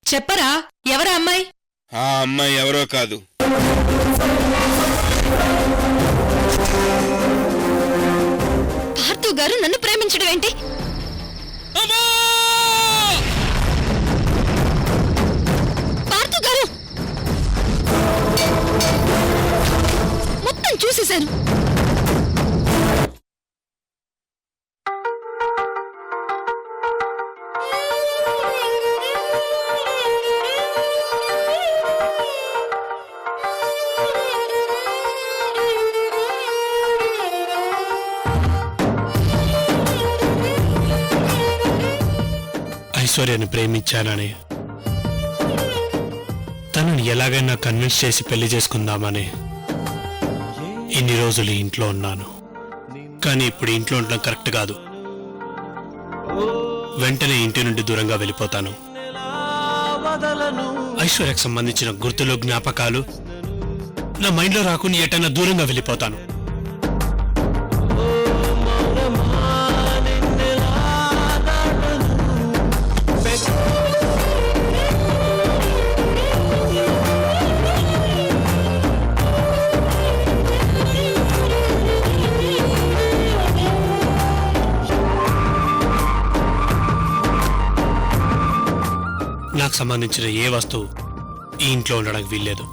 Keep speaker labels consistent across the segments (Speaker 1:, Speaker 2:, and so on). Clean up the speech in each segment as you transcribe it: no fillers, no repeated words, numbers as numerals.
Speaker 1: చెప్పరా ఎవరా అమ్మాయి?
Speaker 2: ఆ అమ్మాయి ఎవరో కాదు,
Speaker 1: పార్థు గారు నన్ను ప్రేమించడం ఏంటి? పార్థు గారు మొత్తం చూసేశాను.
Speaker 3: ఐశ్వర్యని ప్రేమించానని, తనని ఎలాగైనా కన్విన్స్ చేసి పెళ్లి చేసుకుందామని ఇన్ని రోజులు ఇంట్లో ఉన్నాను. కానీ ఇప్పుడు ఇంట్లో ఉండడం కరెక్ట్ కాదు. వెంటనే ఇంటి నుండి దూరంగా వెళ్ళిపోతాను. ఐశ్వర్యకు సంబంధించిన గుర్తులు, జ్ఞాపకాలు నా మైండ్లో రాకుండా ఎటైనా దూరంగా వెళ్ళిపోతాను. నాకు సంబంధించిన ఏ వస్తువు ఈ ఇంట్లో ఉండడానికి వీల్లేదు.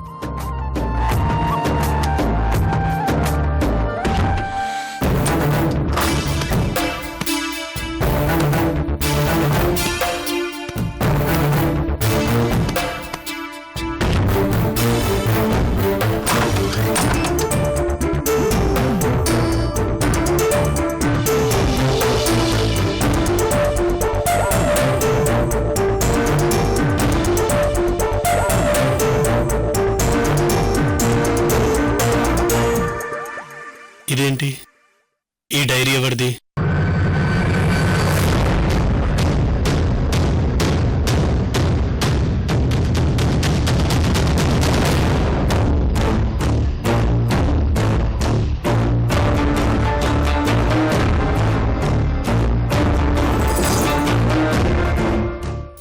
Speaker 3: ఇదేంటి? ఈ డైరీ ఎవరిది?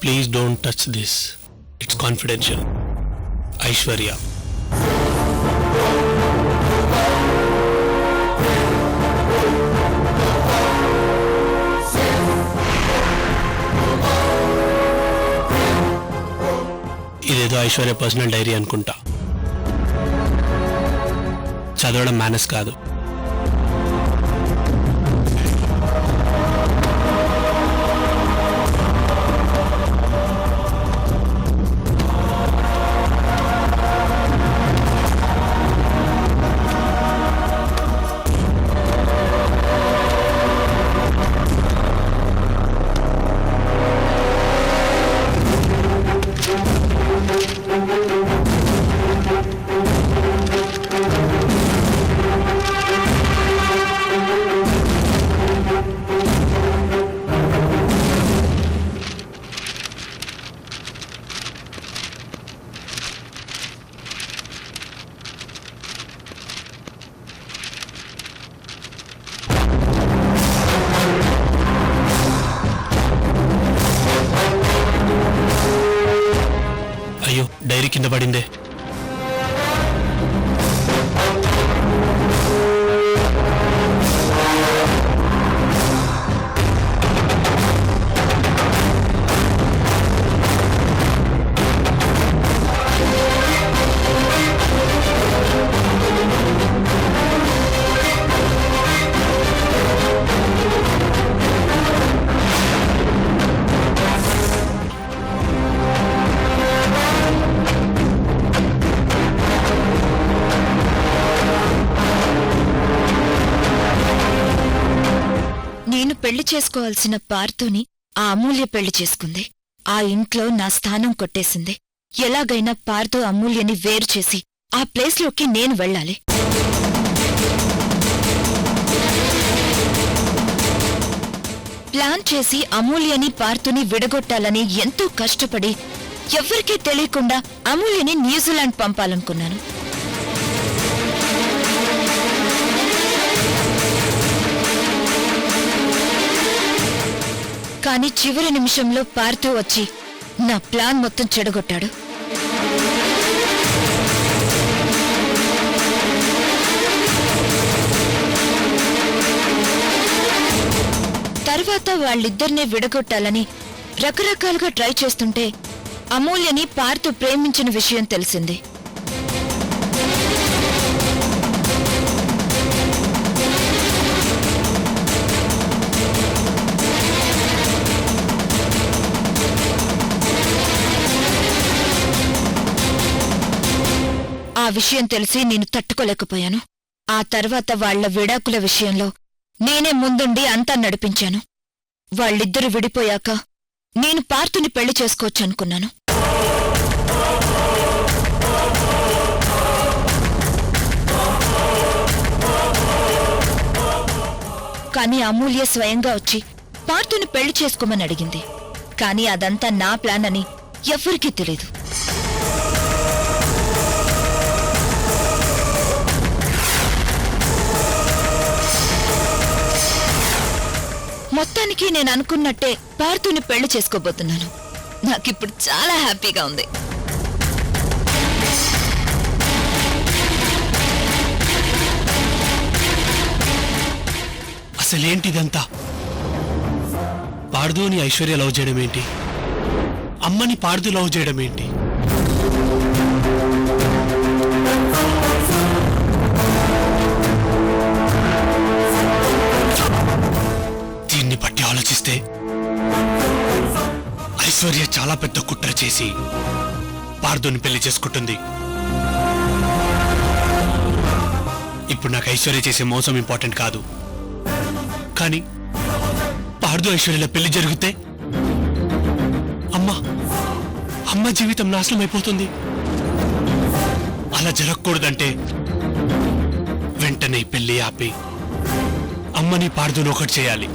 Speaker 3: Please don't touch this, it's confidential. Aishwarya. ఇదేదో ఐశ్వర్య పర్సనల్ డైరీ అనుకుంటా. చదవడం మేనస్ కాదు. అయ్యో, డైరీ కింద పడిందే.
Speaker 1: పెళ్లి చేసుకోవాల్సిన పార్థుని ఆ అమూల్య పెళ్లి చేసుకుంది. ఆ ఇంట్లో నా స్థానం కొట్టేసింది. ఎలాగైనా పార్థు అమూల్యని వేరు చేసి ఆ ప్లేస్లోకి నేను వెళ్ళాలి. ప్లాన్ చేసి అమూల్యని పార్థుని విడగొట్టాలని ఎంతో కష్టపడి ఎవ్వరికీ తెలియకుండా అమూల్యని న్యూజిలాండ్ పంపాలనుకున్నాను. కాని చివరి నిమిషంలో పార్థు వచ్చి నా ప్లాన్ మొత్తం చెడగొట్టాడు. తర్వాత వాళ్ళిద్దరినే విడగొట్టాలని రకరకాలుగా ట్రై చేస్తుంటే అమూల్యని పార్థు ప్రేమించిన విషయం తెలిసింది. ఆ విషయం తెలిసి నేను తట్టుకోలేకపోయాను. ఆ తర్వాత వాళ్ల విడాకుల విషయంలో నేనే ముందుండి అంతా నడిపించాను. వాళ్ళిద్దరూ విడిపోయాక నేను పార్థుని పెళ్లి చేసుకోవచ్చనుకున్నాను. కాని అమూల్య స్వయంగా వచ్చి పార్థుని పెళ్లి చేసుకోమని అడిగింది. కాని అదంతా నా ప్లాన్ అని ఎవ్వరికీ తెలీదు. మొత్తానికి నేను అనుకున్నట్టే పార్థుని పెళ్లి చేసుకోబోతున్నాను. నాకిప్పుడు చాలా హ్యాపీగా ఉంది.
Speaker 3: అసలేంటిదంతా? పార్థుని ఐశ్వర్య లవ్ చేయడం ఏంటి? అమ్మని పార్థు లవ్ చేయడం ఏంటి? దీన్ని బట్టి ఆలోచిస్తే ఐశ్వర్య చాలా పెద్ద కుట్ర చేసి పార్థుని పెళ్లి చేసుకుంటుంది. ఇప్పుడు నాకు ఐశ్వర్య చేసే మోసం ఇంపార్టెంట్ కాదు. కానీ పార్థు ఐశ్వర్యల పెళ్లి జరిగితే అమ్మ జీవితం నాశనం అయిపోతుంది. అలా జరగకూడదంటే వెంటనే పెళ్లి ఆపి అమ్మని పార్థుని ఒకటి చేయాలి.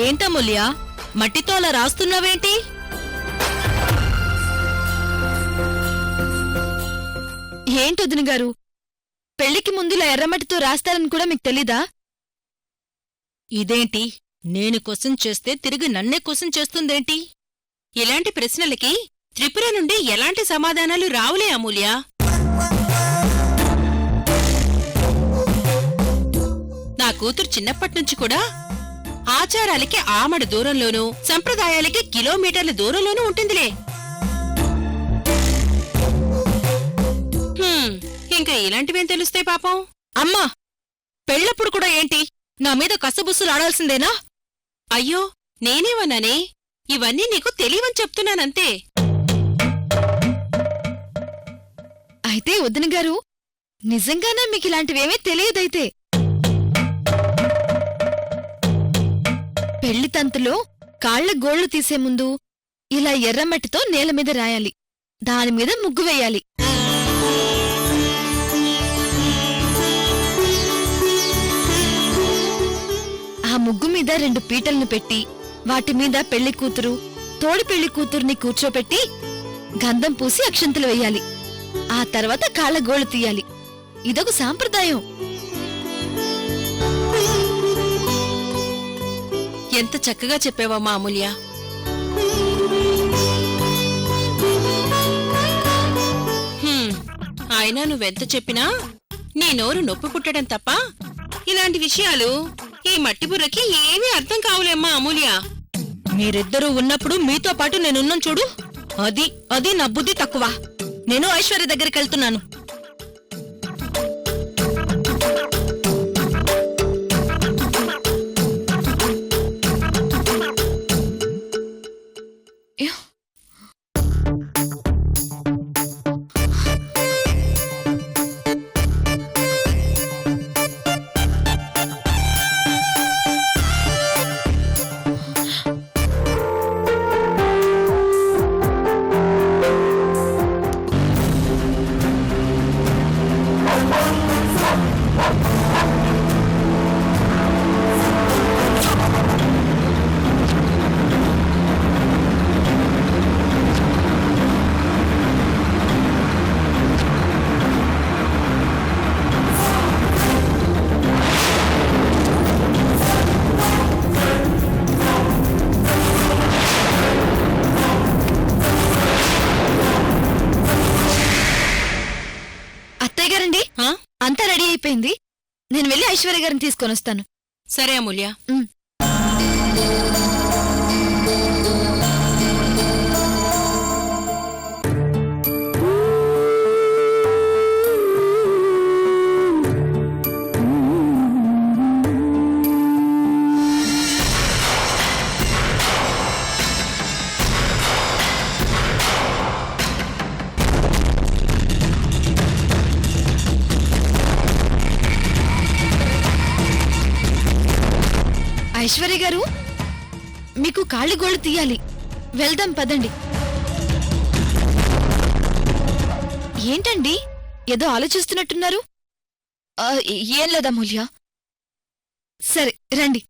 Speaker 4: ఏంటమూల్య, మట్టితో అలా రాస్తున్నావేంటి?
Speaker 1: ఏంటొదిన గారు, పెళ్లికి ముందులా ఎర్రమట్టితో రాస్తారని కూడా మీకు తెలీదా?
Speaker 4: ఇదేంటి, నేను క్వశ్చన్ చేస్తే తిరిగి నన్నే క్వశ్చన్ చేస్తుందేంటి? ఇలాంటి ప్రశ్నలకి త్రిపుర నుండి ఎలాంటి సమాధానాలు రావులే అమూల్య. నా కూతురు చిన్నప్పటినుంచి కూడా ఆచారాలకి ఆమడ దూరంలోనూ సంప్రదాయాలకి కిలోమీటర్ల దూరంలోనూ ఉంటుందిలే. ఇంకా ఇలాంటివేం తెలుస్తాయి పాపం.
Speaker 1: అమ్మా, పెళ్ళప్పుడు కూడా ఏంటి నా మీద కసబుస్సులు ఆడాల్సిందేనా?
Speaker 4: అయ్యో, నేనేమన్నానే? ఇవన్నీ నీకు తెలియవని చెప్తున్నానంతే.
Speaker 1: అయితే వదిన గారు, నిజంగానే మీకిలాంటివేమీ తెలియదైతే. పెళ్లి తంతులో కాళ్ల గోళ్లు తీసే ముందు ఇలా ఎర్రమట్టితో నేల మీద రాయాలి. దానిమీద ముగ్గు వేయాలి. ఆ ముగ్గు మీద 2 పీటలను పెట్టి వాటిమీద పెళ్లి కూతురు, తోడి పెళ్లి కూతుర్ని కూర్చోపెట్టి గంధం పూసి అక్షంతలు వెయ్యాలి. ఆ ఆ తర్వాత కాళ్ళ గోళ్ళు తీయాలి. ఇదొక సాంప్రదాయం.
Speaker 4: ఎంత చక్కగా చెప్పావమ్మా అమూల్య. అయినా నువ్వెంత చెప్పినా నీ నోరు నొప్పి పుట్టడం తప్ప ఇలాంటి విషయాలు ఈ మట్టి బుర్రకి ఏమీ అర్థం కావులేమ్మా అమూల్య. మీరిద్దరూ ఉన్నప్పుడు మీతో పాటు నేనున్నాను చూడు, అది నా బుద్ధి తక్కువ. నేను ఐశ్వర్య దగ్గరికి వెళ్తున్నాను.
Speaker 1: అంతా రెడీ అయిపోయింది. నేను వెళ్ళి ఐశ్వర్య గారిని తీసుకొని వస్తాను.
Speaker 4: సరే అమూల్య.
Speaker 1: ఐశ్వర్య గారు, మీకు కాళ్ళ గోళ్ళు తీయాలి. వెళ్దాం పదండి. ఏంటండి ఏదో ఆలోచిస్తున్నట్టున్నారు? ఏం లేదా మూల్య. సరే రండి.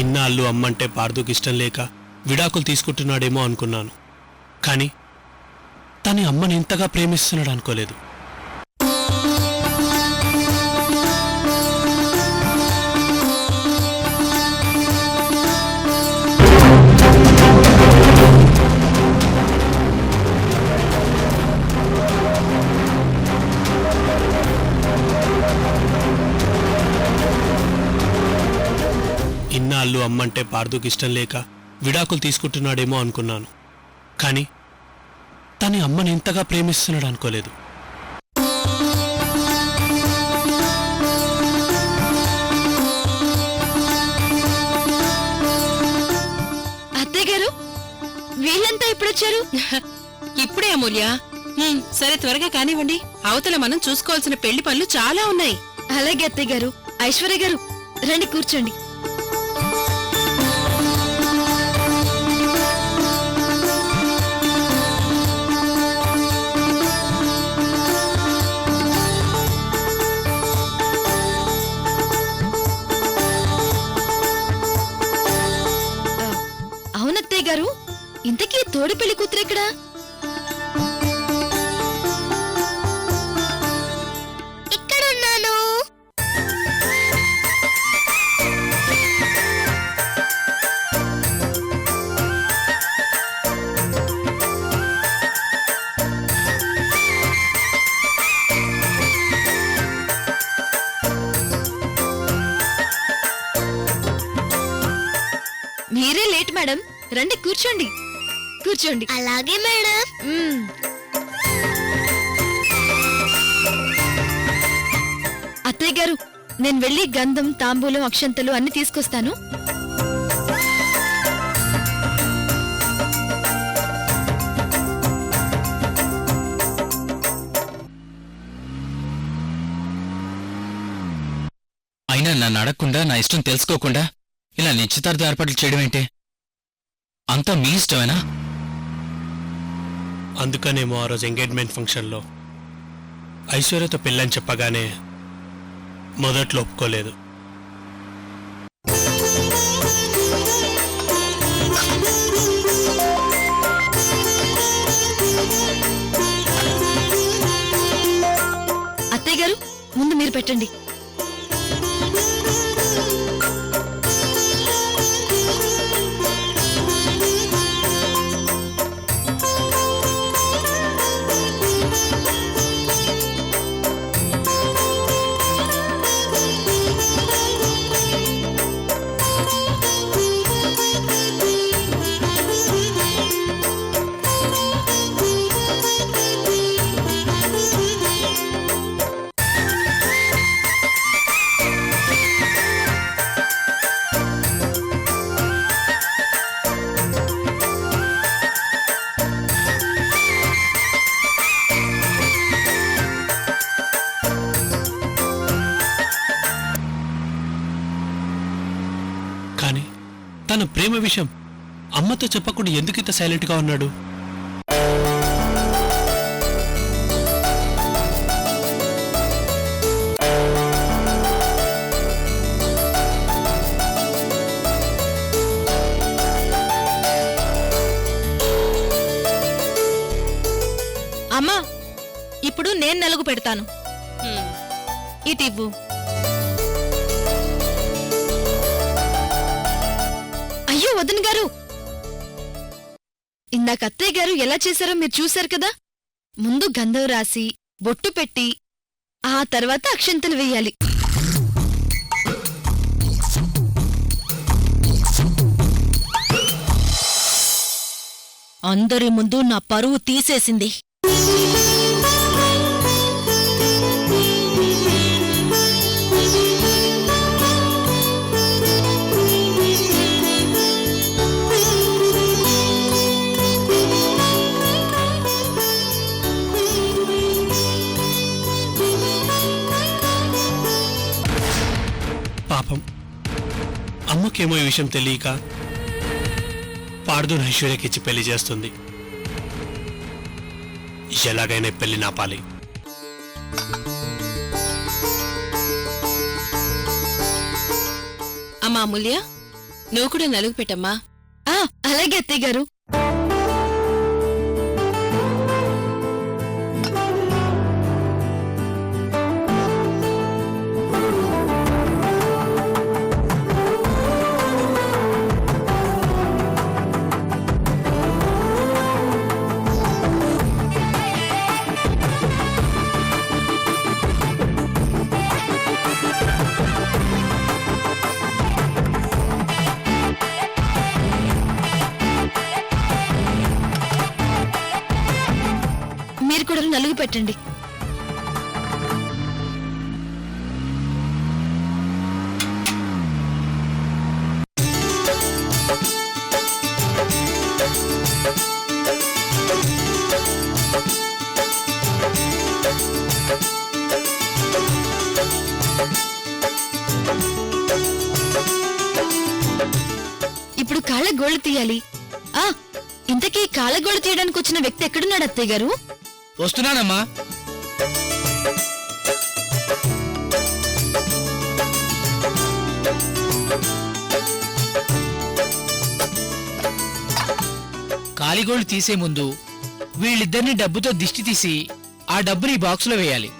Speaker 3: ఇన్నాళ్ళు అమ్మంటే పార్దుకి ఇష్టం లేక విడాకులు తీసుకుంటున్నాడేమో అనుకున్నాను. కానీ తన అమ్మని ఇంతగా ప్రేమిస్తున్నాడు అనుకోలేదు. ఇన్నాళ్ళు అమ్మంటే పార్దుకి ఇష్టం లేక విడాకులు తీసుకుంటున్నాడేమో అనుకున్నాను. కానీ తన అమ్మని ఇంతగా ప్రేమిస్తున్నాడు అనుకోలేదు.
Speaker 1: అత్తయ్య గారు, వీళ్ళంతా ఎప్పుడొచ్చారు?
Speaker 4: ఇప్పుడే అమూల్య. సరే త్వరగా కానివ్వండి. అవతల మనం చూసుకోవాల్సిన పెళ్లి పనులు చాలా ఉన్నాయి.
Speaker 1: అలాగే అత్తయ్య గారు. ఐశ్వర్య గారు రండి, కూర్చోండి. అవునత్తయ్య గారు, ఇంతకీ తోడి పెళ్లి కూతురెక్కడా? ఇక్కడున్నాను. మీరే లేట్ మేడం. రండి, కూర్చోండి కూర్చోండి. అలాగే మేడం. అత్తయ్య గారు, నేను వెళ్ళి గంధం, తాంబూలం, అక్షంతలు అన్ని తీసుకొస్తాను.
Speaker 5: అయినా నన్ను అడగకుండా నా ఇష్టం తెలుసుకోకుండా ఇలా నిశ్చితార్థ ఏర్పాట్లు చేయడం ఏంటి? అంతా మీ ఇష్టమేనా?
Speaker 3: అందుకనేమో ఆ రోజు ఎంగేజ్మెంట్ ఫంక్షన్లో ఐశ్వర్యతో పెళ్ళని చెప్పగానే మొదట్లో ఒప్పుకోలేదు.
Speaker 1: అత్తయ్య గారు, ముందు మీరు పెట్టండి.
Speaker 3: కానీ తన ప్రేమ విషయం అమ్మతో చెప్పకుండా ఎందుకింత సైలెంట్గా ఉన్నాడు?
Speaker 4: అమ్మా, ఇప్పుడు నేను నలుగు పెడతాను. ఇటివ్వు.
Speaker 1: అయ్యో వదిన గారు, ఇందాక అత్తయ్య గారు ఎలా చేశారో మీరు చూశారు కదా. ముందు గంధం రాసి బొట్టు పెట్టి ఆ తర్వాత అక్షంతలు వెయ్యాలి.
Speaker 4: అందరి ముందు నా పరువు తీసేసింది.
Speaker 3: పాపం అమ్మకేమో ఈ విషయం తెలియక పార్దును ఐశ్వర్యకిచ్చి పెళ్లి చేస్తుంది. ఎలాగైనా పెళ్లి నాపాలి.
Speaker 4: అమ్మా అమూల్య, నువ్వు కూడా నలుగు పెట్టమ్మా.
Speaker 1: అలాగే అత్తయ్య గారు. మీరు కూడా నలుగు పెట్టండి. ఇప్పుడు కాళ్ళ గోళ్లు తీయాలి. ఇంతకీ కాళ్ళ గోళ్లు తీయడానికి వచ్చిన వ్యక్తి ఎక్కడున్నాడు అత్తయ్య గారు?
Speaker 5: వస్తున్నానమ్మా. కాలిగోళ్లు తీసే ముందు వీళ్ళిద్దరిని డబ్బుతో దిష్టి తీసి ఆ డబ్బుని బాక్సులో వేయాలి.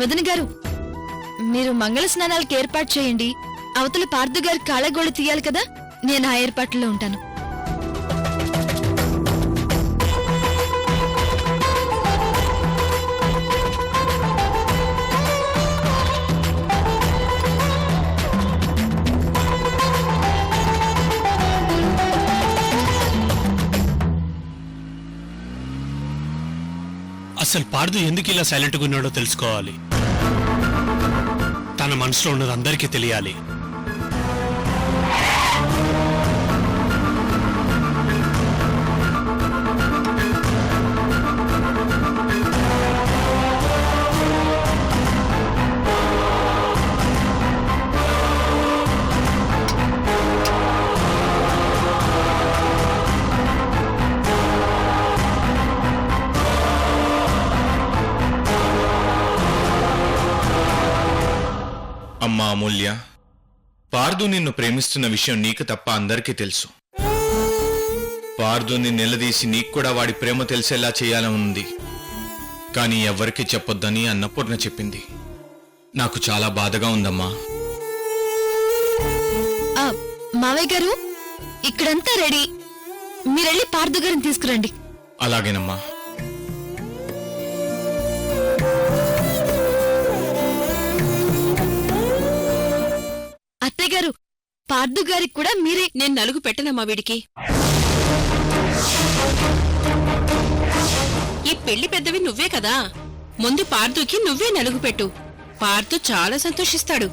Speaker 5: వదిన గారు, మీరు మంగళ స్నానాలకు ఏర్పాటు చేయండి.
Speaker 1: అవతల పార్థు గారి కాళ్ళగోళ్ళు తీయాలి కదా, నేను ఆ ఏర్పాట్లో ఉంటాను.
Speaker 3: అసలు పార్దు ఎందుకు ఇలా సైలెంట్గా ఉన్నాడో తెలుసుకోవాలి. తన మనసులో ఉన్నది అందరికీ తెలియాలి.
Speaker 6: అమ్మా అమూల్య, పార్దు నిన్ను ప్రేమిస్తున్న విషయం నీకు తప్ప అందరికీ తెలుసు. పార్దుని నిలదీసి నీకు కూడా వాడి ప్రేమ తెలిసేలా చేయాలని ఉంది. కానీ ఎవ్వరికీ చెప్పొద్దని అన్నపూర్ణ చెప్పింది. నాకు చాలా బాధగా ఉందమ్మా.
Speaker 1: మావయ్య గారు, ఇక్కడంతా రెడీ, మీరెళ్ళి పార్థు గారిని తీసుకురండి.
Speaker 6: అలాగేనమ్మా.
Speaker 1: అత్తయ్య గారు, పార్థు గారికి కూడా మీరే.
Speaker 4: నేను నలుగు పెట్టనమ్మా వీడికి. ఈ పెళ్లి పెద్దవి నువ్వే కదా, ముందు పార్థుకి నువ్వే నలుగు పెట్టు. పార్థు చాలా సంతోషిస్తాడు.